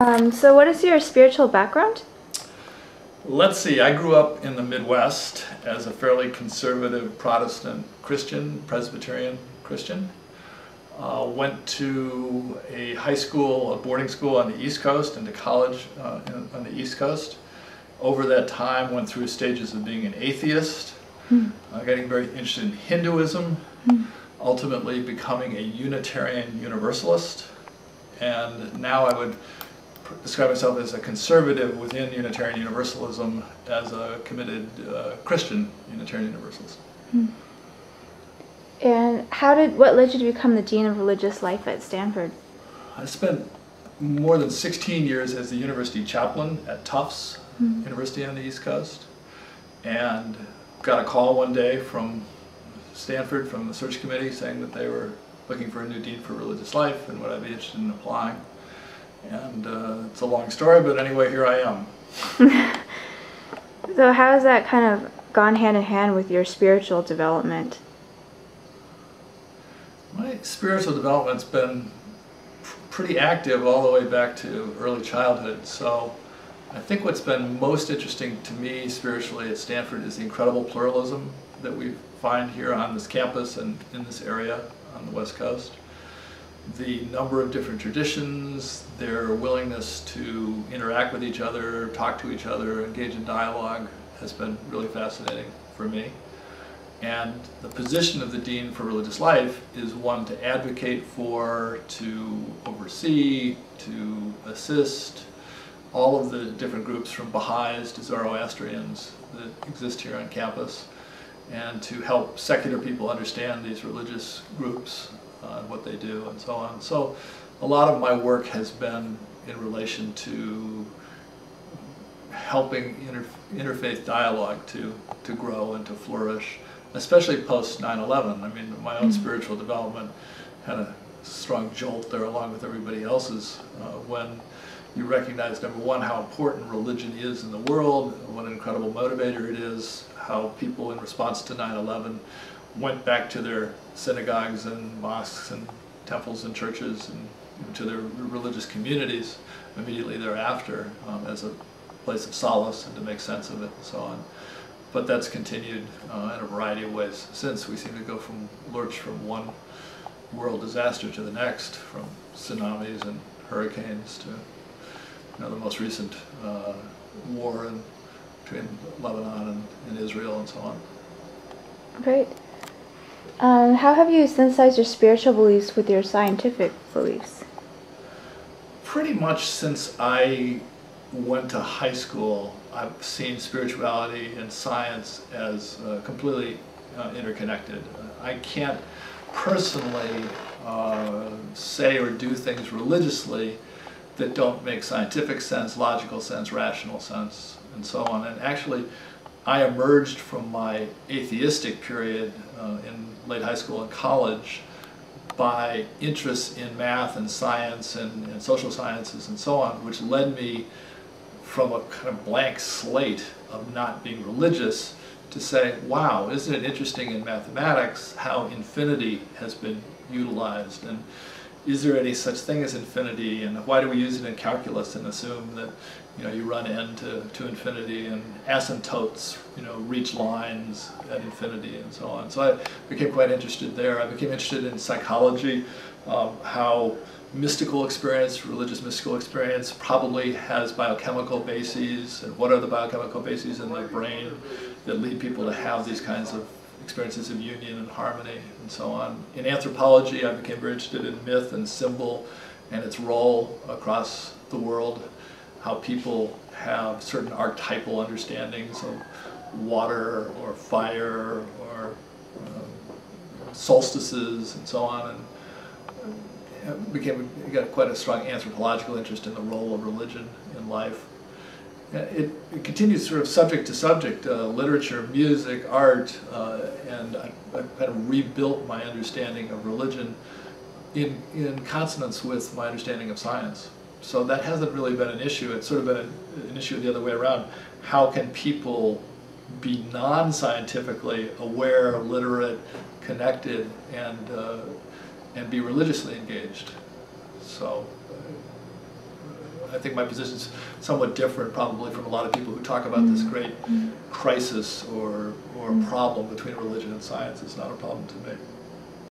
So what is your spiritual background? Let's see, I grew up in the Midwest as a fairly conservative Protestant Christian, Presbyterian Christian. Went to a high school, a boarding school on the East Coast, and to college on the East Coast. Over that time, went through stages of being an atheist, getting very interested in Hinduism, ultimately becoming a Unitarian Universalist, and now I would describe myself as a conservative within Unitarian Universalism, as a committed Christian Unitarian Universalist. And what led you to become the Dean of Religious Life at Stanford? I spent more than 16 years as the university chaplain at Tufts University on the East Coast, and got a call one day from Stanford, from the search committee, saying that they were looking for a new Dean for Religious Life and would I be interested in applying. And it's a long story, but anyway, here I am. So how has that kind of gone hand in hand with your spiritual development? My spiritual development's been pretty active all the way back to early childhood. So I think what's been most interesting to me spiritually at Stanford is the incredible pluralism that we find here on this campus and in this area on the West Coast. The number of different traditions, their willingness to interact with each other, talk to each other, engage in dialogue has been really fascinating for me. And the position of the Dean for Religious Life is one to advocate for, to oversee, to assist all of the different groups from Baha'is to Zoroastrians that exist here on campus, and to help secular people understand these religious groups, what they do, and so on. So a lot of my work has been in relation to helping interfaith dialogue to grow and to flourish, especially post 9/11. I mean, my own spiritual development had a strong jolt there along with everybody else's when you recognize, number one, how important religion is in the world, what an incredible motivator it is, how people in response to 9/11 went back to their synagogues and mosques and temples and churches and to their religious communities immediately thereafter as a place of solace and to make sense of it and so on. But that's continued in a variety of ways since. We seem to lurch from one world disaster to the next, from tsunamis and hurricanes to the most recent war between Lebanon and Israel and so on. Great. How have you synthesized your spiritual beliefs with your scientific beliefs? Pretty much since I went to high school, I've seen spirituality and science as completely interconnected. I can't personally say or do things religiously that don't make scientific sense, logical sense, rational sense, and so on. And actually, I emerged from my atheistic period in late high school and college by interests in math and science and social sciences and so on, which led me from a kind of blank slate of not being religious to say, wow, isn't it interesting in mathematics how infinity has been utilized, and is there any such thing as infinity, and why do we use it in calculus and assume that you run n to infinity, and asymptotes reach lines at infinity and so on. So I became quite interested there. I became interested in psychology, how mystical experience, religious mystical experience probably has biochemical bases, and what are the biochemical bases in the brain that lead people to have these kinds of experiences of union and harmony and so on. In anthropology, I became very interested in myth and symbol and its role across the world, how people have certain archetypal understandings of water or fire or solstices and so on, and got quite a strong anthropological interest in the role of religion in life. It continues sort of subject to subject, literature, music, art, and I kind of rebuilt my understanding of religion in consonance with my understanding of science. So that hasn't really been an issue. It's sort of been an issue the other way around. How can people be non-scientifically aware, literate, connected, and be religiously engaged? So I think my position's somewhat different probably from a lot of people who talk about this great crisis or problem between religion and science. It's not a problem to me.